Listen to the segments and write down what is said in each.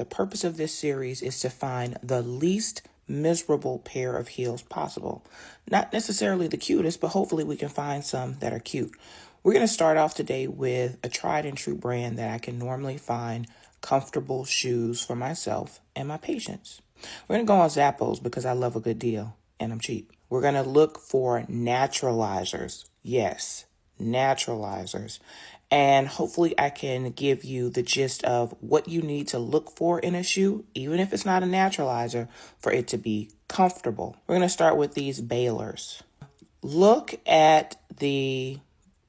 The purpose of this series is to find the least miserable pair of heels possible. Not necessarily the cutest, but hopefully we can find some that are cute. We're going to start off today with a tried and true brand that I can normally find comfortable shoes for myself and my patients. We're going to go on Zappos because I love a good deal and I'm cheap. We're going to look for Naturalizers. Yes, Naturalizers. And hopefully I can give you the gist of what you need to look for in a shoe, even if it's not a naturalizer, for it to be comfortable. We're going to start with these Bailers. Look at the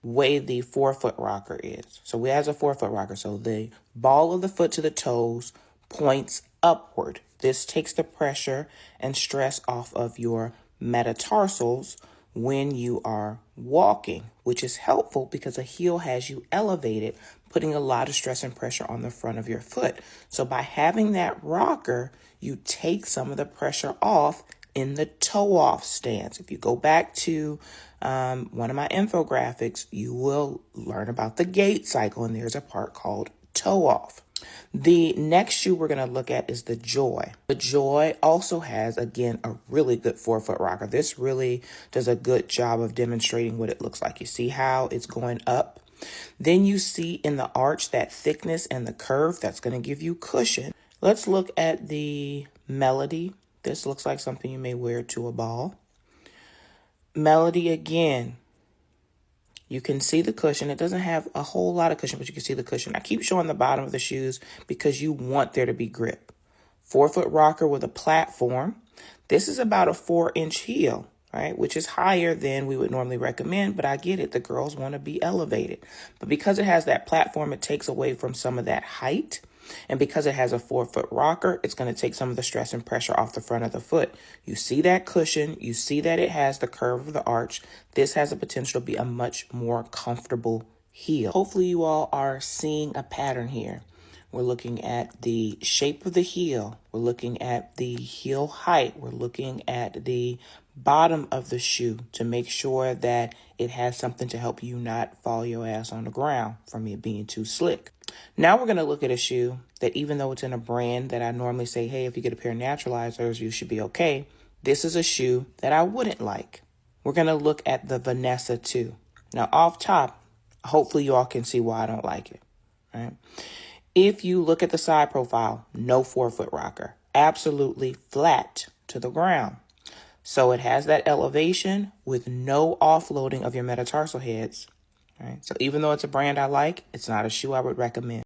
way the forefoot rocker is. So we have a forefoot rocker. So the ball of the foot to the toes points upward. This takes the pressure and stress off of your metatarsals when you are walking, which is helpful because a heel has you elevated, putting a lot of stress and pressure on the front of your foot. So by having that rocker, you take some of the pressure off in the toe off stance. If you go back to one of my infographics, you will learn about the gait cycle, and there's a part called toe off. The next shoe we're going to look at is the Joy. The Joy also has, again, a really good forefoot rocker. This really does a good job of demonstrating what it looks like. You see how it's going up? Then you see in the arch that thickness and the curve that's going to give you cushion. Let's look at the Melody. This looks like something you may wear to a ball. Melody, again, you can see the cushion. It doesn't have a whole lot of cushion, but you can see the cushion. I keep showing the bottom of the shoes because you want there to be grip. Forefoot rocker with a platform. This is about a 4-inch heel, right? Which is higher than we would normally recommend, but I get it. The girls want to be elevated. But because it has that platform, it takes away from some of that height. And because it has a forefoot rocker, it's going to take some of the stress and pressure off the front of the foot. You see that cushion. You see that it has the curve of the arch. This has the potential to be a much more comfortable heel. Hopefully you all are seeing a pattern here. We're looking at the shape of the heel. We're looking at the heel height. We're looking at the bottom of the shoe to make sure that it has something to help you not fall your ass on the ground from it being too slick. Now we're going to look at a shoe that, even though it's in a brand that I normally say, hey, if you get a pair of Naturalizers, you should be okay. This is a shoe that I wouldn't like. We're going to look at the Vanessa 2. Now off top, hopefully you all can see why I don't like it. Right? If you look at the side profile, no forefoot rocker, absolutely flat to the ground. So it has that elevation with no offloading of your metatarsal heads. Right? So even though it's a brand I like, it's not a shoe I would recommend.